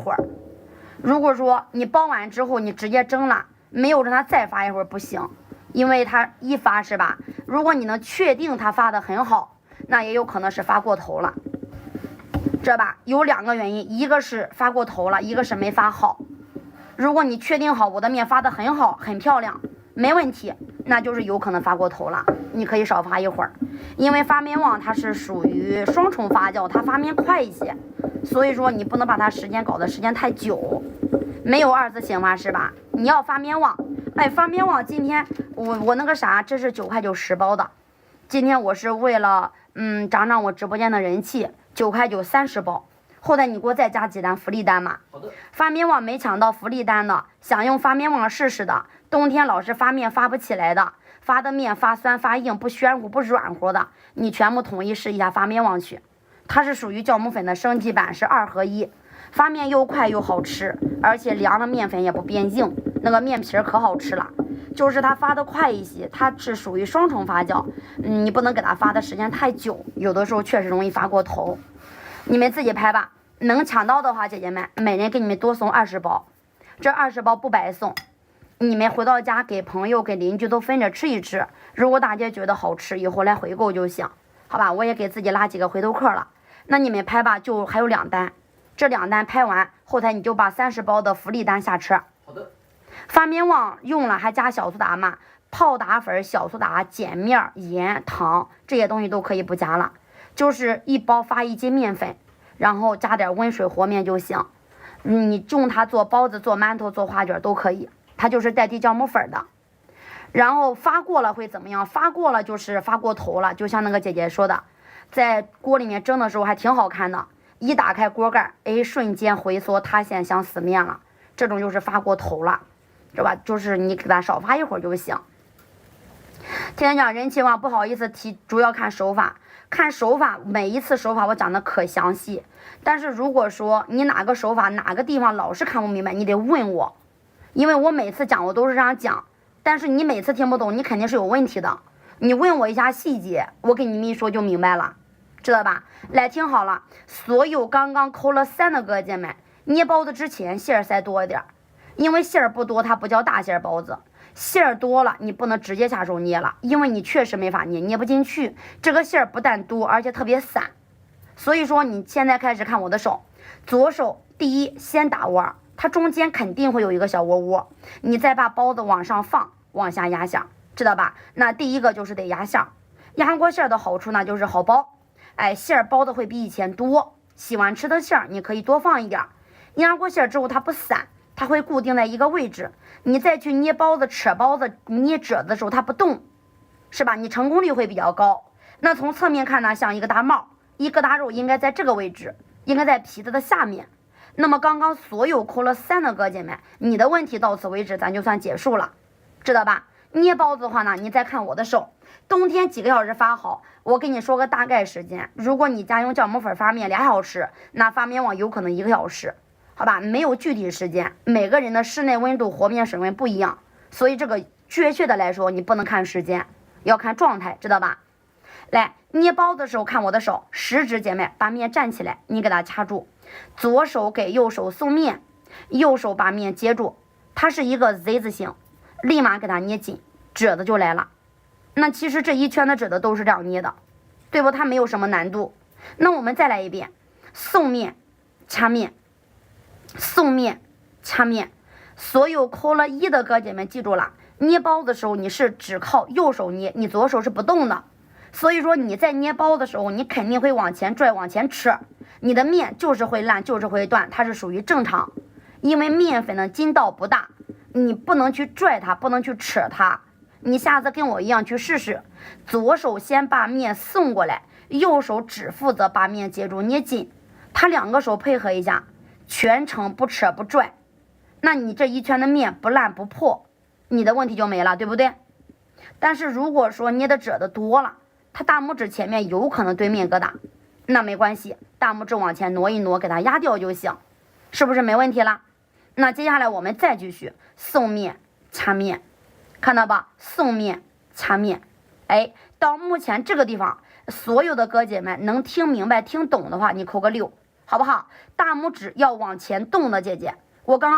会儿。如果说你包完之后你直接蒸了，没有让它再发一会儿不行，因为它一发是吧？如果你能确定它发的很好，那也有可能是发过头了，知道吧？有2个原因，一个是发过头了，一个是没发好。如果你确定好我的面发的很好很漂亮没问题，那就是有可能发过头了，你可以少发一会儿。因为发面旺它是属于双重发酵，它发面快一些，所以说你不能把它时间搞得时间太久。没有2次醒发是吧？你要发面旺，哎，发面旺今天我那个啥，这是9块9 10包的，今天我是为了涨我直播间的人气，9块9 30包。后台你给我再加几单福利单嘛。好的。发面旺没抢到福利单的，想用发面旺试试的，冬天老是发面发不起来的，发的面发酸发硬不暄乎不软乎的，你全部统一试一下发面旺去。它是属于酵母粉的升级版，是2合1，发面又快又好吃，而且凉的面粉也不变硬，那个面皮可好吃了。就是它发的快一些，它是属于双重发酵，你不能给它发的时间太久，有的时候确实容易发过头。你们自己拍吧，能抢到的话，姐姐们每人给你们多送20包，这20包不白送，你们回到家给朋友给邻居都分着吃一吃，如果大家觉得好吃，以后来回购就行，好吧？我也给自己拉几个回头客了。那你们拍吧，就还有2单，这2单拍完，后台你就把30包的福利单下车。好的。发面旺用了还加小苏打嘛？泡打粉、小苏打、碱面、盐、糖这些东西都可以不加了，就是1包发1斤面粉，然后加点温水和面就行。你用它做包子、做馒头、做花卷都可以，它就是代替酵母粉的。然后发过了会怎么样？发过了就是发过头了，就像那个姐姐说的，在锅里面蒸的时候还挺好看的，一打开锅盖，哎，瞬间回缩塌陷像死面了，这种就是发过头了，是吧？就是你给它少发一会儿就行。天天讲人气旺，不好意思提，主要看手法，看手法，每一次手法我讲的可详细。但是如果说你哪个手法哪个地方老是看不明白，你得问我，因为我每次讲我都是这样讲，但是你每次听不懂，你肯定是有问题的。你问我一下细节，我给你们一说就明白了，知道吧？来，听好了，所有刚刚扣了3的哥姐们，捏包子之前馅儿塞多一点，因为馅儿不多它不叫大馅包子，馅儿多了你不能直接下手捏了，因为你确实没法捏不进去，这个馅儿不但多而且特别散。所以说你现在开始看我的手，左手第一先打窝，它中间肯定会有一个小窝窝，你再把包子往上放，往下压馅，知道吧？那第一个就是得压馅，压过馅的好处呢就是好包，哎，馅包的会比以前多，喜欢吃的馅你可以多放一点，压过馅之后它不散，它会固定在一个位置，你再去捏包子、扯包子、捏褶子的时候它不动，是吧？你成功率会比较高。那从侧面看呢，像一个大帽，一疙瘩肉应该在这个位置，应该在皮子的下面。那么刚刚所有扣了3的哥姐们，你的问题到此为止，咱就算结束了，知道吧？捏包子的话呢，你再看我的手，冬天几个小时发好，我给你说个大概时间。如果你家用酵母粉发面2小时，那发面旺有可能1个小时，好吧？没有具体时间，每个人的室内温度、和面水温不一样，所以这个确切的来说，你不能看时间，要看状态，知道吧？来，捏包的时候看我的手，食指姐妹把面站起来，你给它掐住，左手给右手送面，右手把面接住，它是一个 Z 字形，立马给它捏紧，褶子就来了。那其实这一圈的褶子都是这样捏的，对不？它没有什么难度。那我们再来一遍，送面掐面，送面掐面。所有扣了1的哥姐们记住了，捏包的时候你是只靠右手捏，你左手是不动的。所以说你在捏包的时候，你肯定会往前拽往前吃，你的面就是会烂就是会断，它是属于正常。因为面粉的筋道不大，你不能去拽它，不能去扯它。你下次跟我一样去试试，左手先把面送过来，右手只负责把面接住捏紧，它2个手配合一下，全程不扯不拽，那你这一圈的面不烂不破，你的问题就没了，对不对？但是如果说捏的褶的多了，它大拇指前面有可能堆面疙瘩，那没关系，大拇指往前挪一挪，给它压掉就行，是不是没问题了？那接下来我们再继续送面掐面，看到吧？送面掐面，哎，到目前这个地方，所有的哥姐们能听明白听懂的话，你扣个6，好不好？大拇指要往前动的，姐姐，我刚刚。